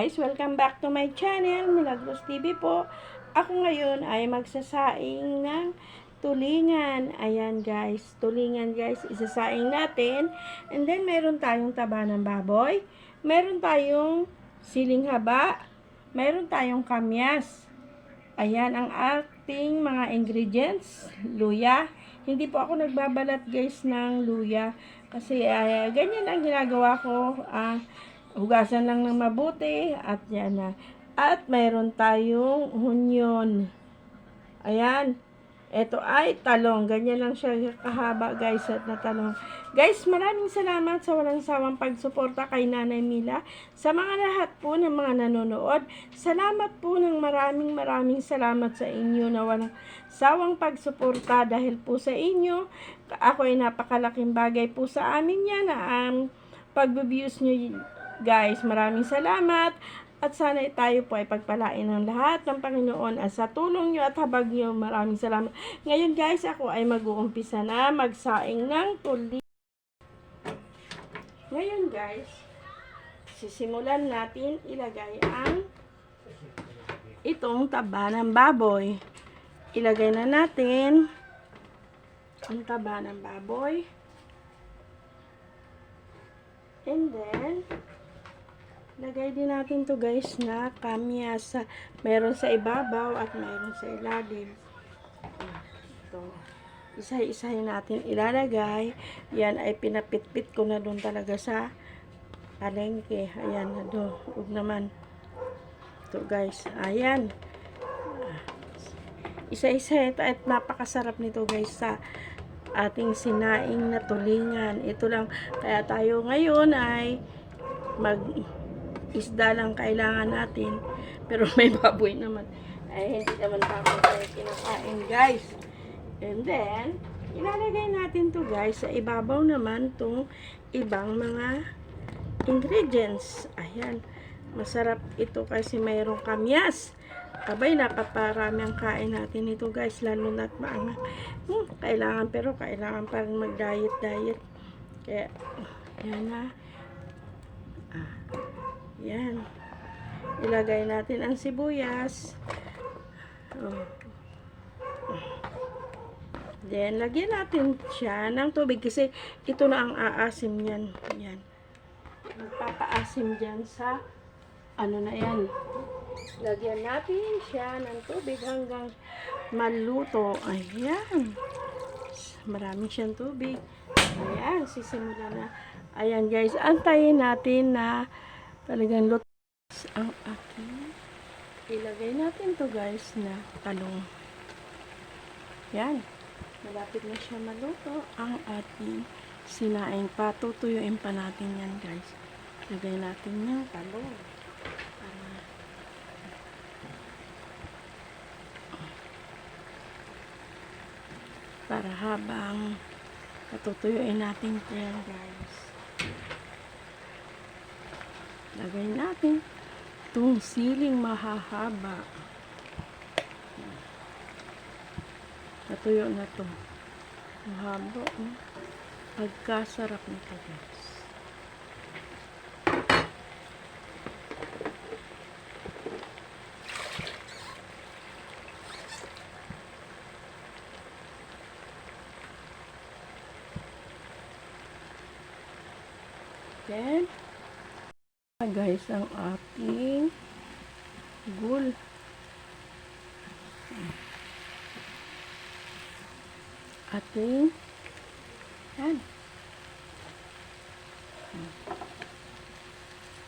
Guys, welcome back to my channel, Milagros TV po. Ako ngayon ay magsasaing ng tulingan. Ayan guys, tulingan guys, isasaing natin. And then meron tayong taba ng baboy, meron tayong siling haba, meron tayong kamyas. Ayan ang ating mga ingredients. Luya. Hindi po ako nagbabalat guys ng luya kasi ganyan ang ginagawa ko. Hugasan lang ng mabuti at yan na. At mayroon tayong onion. Ayan. Ito ay talong. Ganyan lang siya kahaba guys at na talong. Guys, maraming salamat sa walang sawang pagsuporta kay Nanay Mila. Sa mga lahat po ng mga nanonood. Salamat po ng maraming salamat sa inyo na walang sawang pagsuporta dahil po sa inyo. Ako ay napakalaking bagay po sa amin yan na pag-views nyo guys. Maraming salamat. At sana tayo po ay pagpalain ng lahat ng Panginoon at sa tulong nyo at habag nyo. Maraming salamat. Ngayon guys, ako ay mag-uumpisa na magsaing ng tuli. Ngayon guys, sisimulan natin ilagay ang itong taba ng baboy. Ilagay na natin ang taba ng baboy. And then, lagay din natin to guys na kamyas. Meron sa ibabaw at meron sa ilalim. Ito. Isa-isahin natin ilalagay. Yan ay pinapitpit ko na doon talaga sa palengke. Ayan na doon. Huwag naman. Ito guys. Ayan. Isa-isa ito at napakasarap nito guys sa ating sinaing na tulingan. Ito lang. Kaya tayo ngayon ay isda lang kailangan natin. Pero may baboy naman. Ay, hindi naman baboy tayo kinakain, guys. And then, ilalagay natin to guys. Sa ibabaw naman itong ibang mga ingredients. Ayan. Masarap ito kasi mayroong kamyas. Abay, napaparami ang kain natin ito, guys. Lalo na't maangang. Kailangan, pero kailangan pa rin mag-diet. Kaya, yan na. Yan. Ilagay natin ang sibuyas. Then, lagyan natin siya ng tubig kasi ito na ang aasim niyan. Yan. Magpapaasim dyan sa ano na yan. Lagyan natin siya ng tubig hanggang maluto. Ayan. Marami siyang tubig. Ayan. Sisimula na. Ayan guys. Antayin natin na talagang luto ang ating ilagay natin to guys na talong. Yan. Malapit na siya maluto ang ating sinaing. Patutuyuin pa natin yan guys. Ilagay natin yung talong. Para habang patutuyuin natin yan guys. Lagay natin itong siling mahahaba. Natuyo na ito. Mahaba. Pagkasarap nito guys. Then, guys, ang ating gul. Ating yan.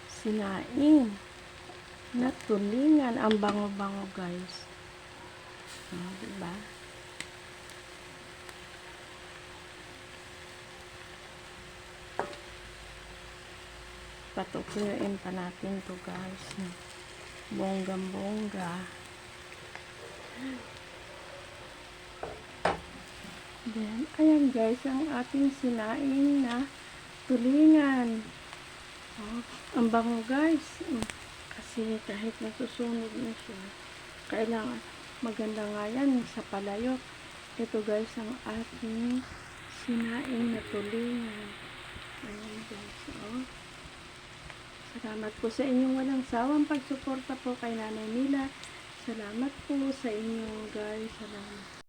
Sinaing na tulingan. Ang bango-bango guys. Diba? Patutuyin pa natin to guys. Bonggang-bongga. Then, ayan guys, ang ating sinaing na tulingan. Ang bango guys. Kasi kahit nasusunog na siya, kailangan maganda nga yan sa palayok. Ito guys, ang ating sinaing na tulingan. Ayan guys, Salamat po sa inyong walang sawang pagsuporta po kay Nanay Mila. Salamat po sa inyo guys. Salamat.